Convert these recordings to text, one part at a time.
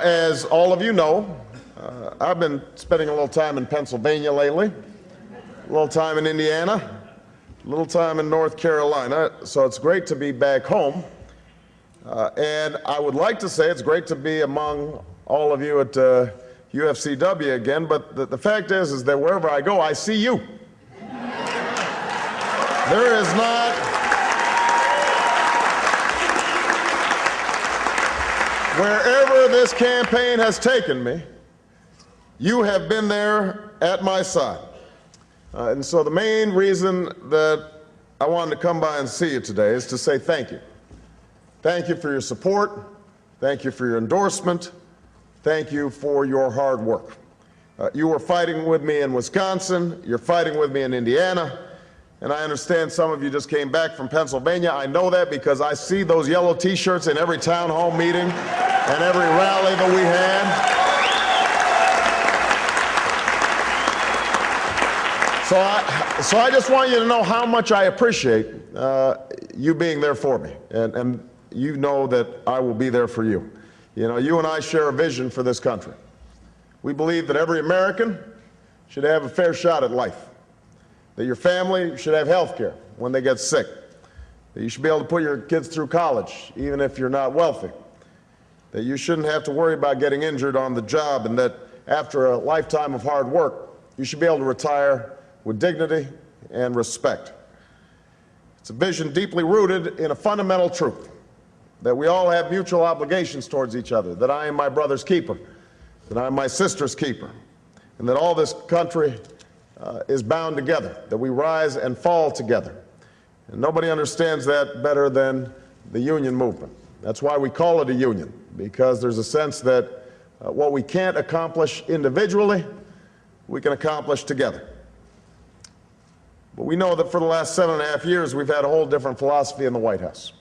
As all of you know, I've been spending a little time in Pennsylvania lately, a little time in Indiana, a little time in North Carolina, so it's great to be back home. And I would like to say it's great to be among all of you at UFCW again, but the fact is that wherever I go, I see you. There is not wherever this campaign has taken me, you have been there at my side. And so the main reason that I wanted to come by and see you today is to say thank you. Thank you for your support. Thank you for your endorsement. Thank you for your hard work. You were fighting with me in Wisconsin. You're fighting with me in Indiana. And I understand some of you just came back from Pennsylvania. I know that because I see those yellow T-shirts in every town hall meeting and every rally that we had. So I just want you to know how much I appreciate you being there for me. And you know that I will be there for you. You know, you and I share a vision for this country. We believe that every American should have a fair shot at life. That your family should have health care when they get sick. That you should be able to put your kids through college, even if you're not wealthy. That you shouldn't have to worry about getting injured on the job, and that after a lifetime of hard work, you should be able to retire with dignity and respect. It's a vision deeply rooted in a fundamental truth, that we all have mutual obligations towards each other, that I am my brother's keeper, that I am my sister's keeper, and that all this country is bound together, that we rise and fall together. And nobody understands that better than the union movement. That's why we call it a union, because there's a sense that what we can't accomplish individually, we can accomplish together. But we know that for the last 7.5 years, we've had a whole different philosophy in the White House.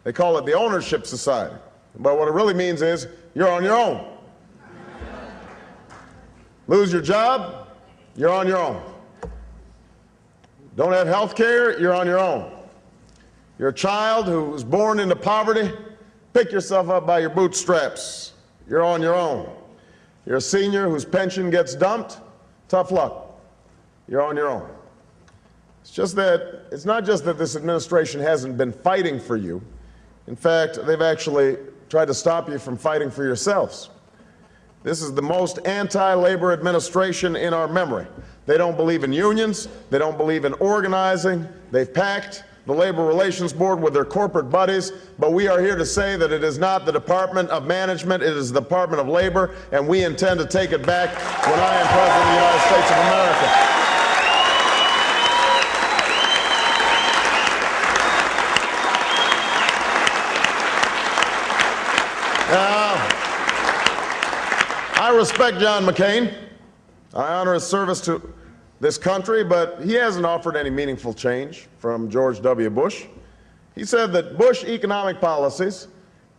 They call it the ownership society. But what it really means is you're on your own. Lose your job, you're on your own. Don't have health care, you're on your own. You're a child who was born into poverty, pick yourself up by your bootstraps. You're on your own. You're a senior whose pension gets dumped, tough luck. You're on your own. It's not just that this administration hasn't been fighting for you. In fact, they've actually tried to stop you from fighting for yourselves. This is the most anti-labor administration in our memory. They don't believe in unions. They don't believe in organizing. They've packed the Labor Relations Board with their corporate buddies, but we are here to say that it is not the Department of Management, it is the Department of Labor, and we intend to take it back when I am President of the United States of America. I respect John McCain. I honor his service to this country, but he hasn't offered any meaningful change from George W. Bush. He said that Bush economic policies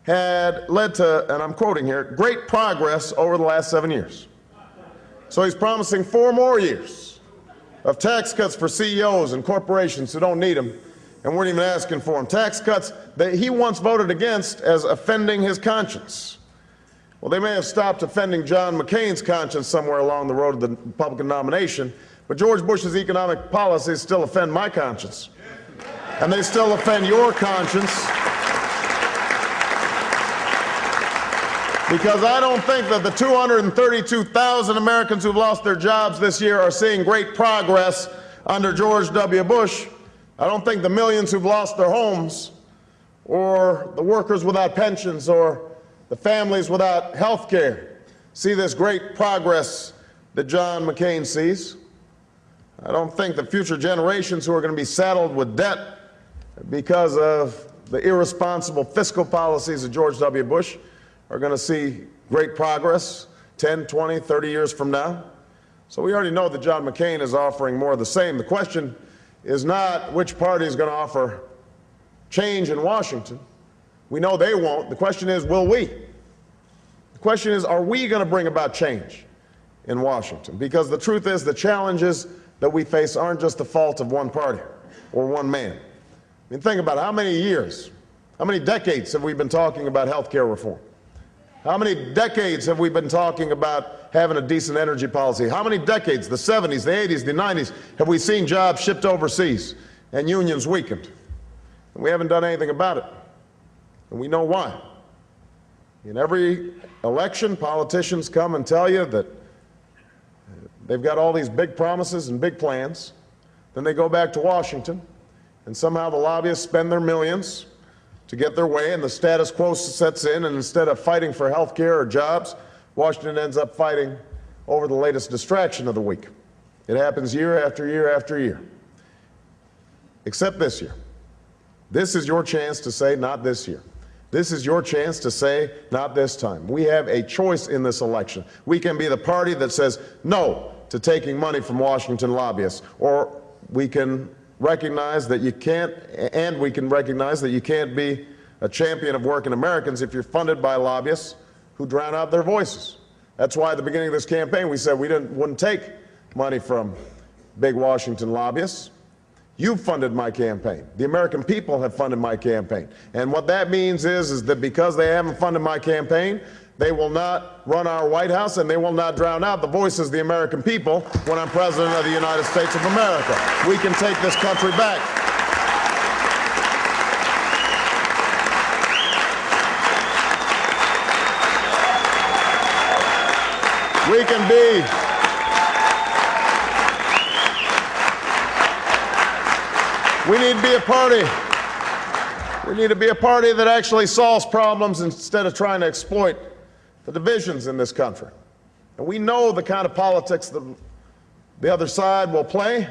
had led to, and I'm quoting here, great progress over the last 7 years. So he's promising 4 more years of tax cuts for CEOs and corporations who don't need them and weren't even asking for them. Tax cuts that he once voted against as offending his conscience. Well, they may have stopped offending John McCain's conscience somewhere along the road to the Republican nomination, but George Bush's economic policies still offend my conscience. And they still offend your conscience. Because I don't think that the 232,000 Americans who've lost their jobs this year are seeing great progress under George W. Bush. I don't think the millions who've lost their homes, or the workers without pensions, or the families without health care see this great progress that John McCain sees. I don't think the future generations who are going to be saddled with debt because of the irresponsible fiscal policies of George W. Bush are going to see great progress 10, 20, 30 years from now. So we already know that John McCain is offering more of the same. The question is not which party is going to offer change in Washington. We know they won't. The question is, will we? The question is, are we going to bring about change in Washington? Because the truth is, the challenges that we face aren't just the fault of one party or one man. I mean, think about it. How many years, how many decades have we been talking about health care reform? How many decades have we been talking about having a decent energy policy? How many decades, the 70s, the 80s, the 90s, have we seen jobs shipped overseas and unions weakened? And we haven't done anything about it. And we know why. In every election, politicians come and tell you that they've got all these big promises and big plans. Then they go back to Washington, and somehow the lobbyists spend their millions to get their way, and the status quo sets in, and instead of fighting for health care or jobs, Washington ends up fighting over the latest distraction of the week. It happens year after year after year. Except this year. This is your chance to say, not this year. This is your chance to say, not this time. We have a choice in this election. We can be the party that says no to taking money from Washington lobbyists, or we can recognize that you can't, and we can recognize that you can't be a champion of working Americans if you're funded by lobbyists who drown out their voices. That's why at the beginning of this campaign we said we wouldn't take money from big Washington lobbyists. You funded my campaign. The American people have funded my campaign. And what that means is that because they haven't funded my campaign, they will not run our White House, and they will not drown out the voices of the American people when I'm President of the United States of America. We can take this country back. We can be We need to be a party. We need to be a party that actually solves problems instead of trying to exploit the divisions in this country. And we know the kind of politics that the other side will play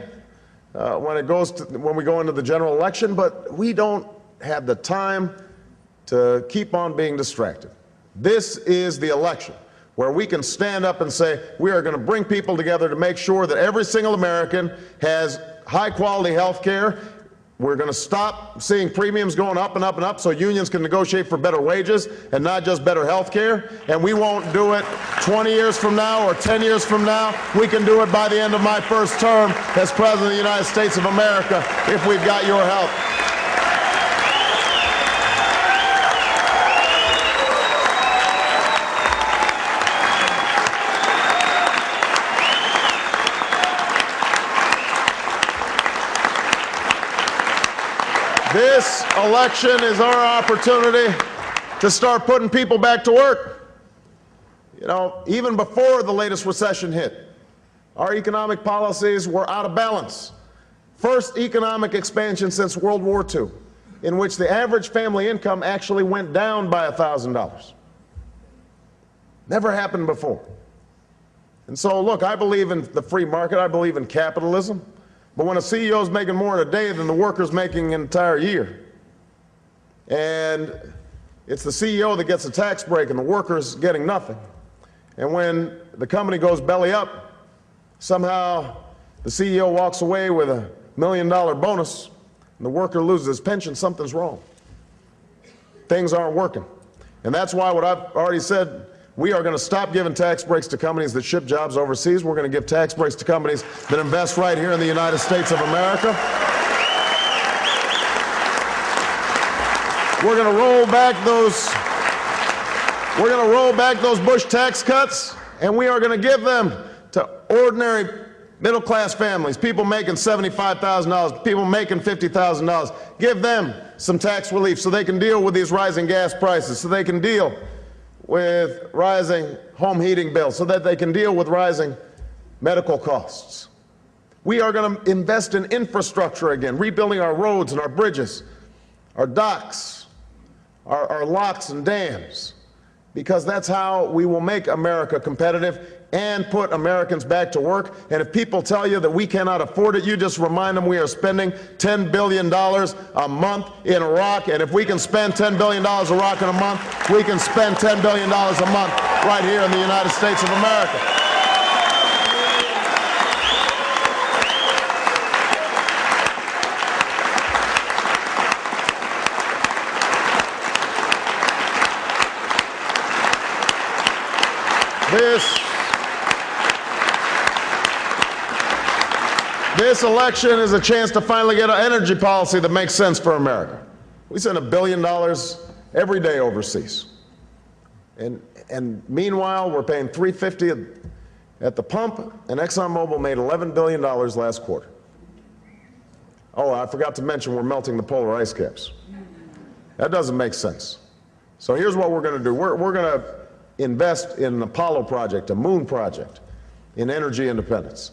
when we go into the general election, but we don't have the time to keep on being distracted. This is the election where we can stand up and say we are going to bring people together to make sure that every single American has high-quality health care. We're going to stop seeing premiums going up and up and up so unions can negotiate for better wages and not just better health care. And we won't do it 20 years from now or 10 years from now. We can do it by the end of my first term as President of the United States of America if we've got your help. This election is our opportunity to start putting people back to work. You know, even before the latest recession hit, our economic policies were out of balance. First economic expansion since World War II, in which the average family income actually went down by $1,000. Never happened before. And so, look, I believe in the free market. I believe in capitalism. But when a CEO is making more in a day than the worker's making an entire year, and it's the CEO that gets a tax break and the worker's getting nothing, and when the company goes belly up, somehow the CEO walks away with $1 million bonus and the worker loses his pension, something's wrong. Things aren't working. And that's why what I've already said, we are going to stop giving tax breaks to companies that ship jobs overseas. We're going to give tax breaks to companies that invest right here in the United States of America. We're going to roll back those Bush tax cuts, and we are going to give them to ordinary middle-class families, people making $75,000, people making $50,000. Give them some tax relief so they can deal with these rising gas prices, so they can deal with rising home heating bills, so that they can deal with rising medical costs. We are going to invest in infrastructure again, rebuilding our roads and our bridges, our docks, our locks and dams, because that's how we will make America competitive and put Americans back to work. And if people tell you that we cannot afford it, you just remind them we are spending $10 billion a month in Iraq. And if we can spend $10 billion in Iraq in a month, we can spend $10 billion a month right here in the United States of America. This election is a chance to finally get an energy policy that makes sense for America. We send $1 billion every day overseas. And And meanwhile, we're paying $3.50 at the pump, and ExxonMobil made $11 billion last quarter. Oh, I forgot to mention we're melting the polar ice caps. That doesn't make sense. So here's what we're going to do. We're going to invest in an Apollo project, a moon project, in energy independence.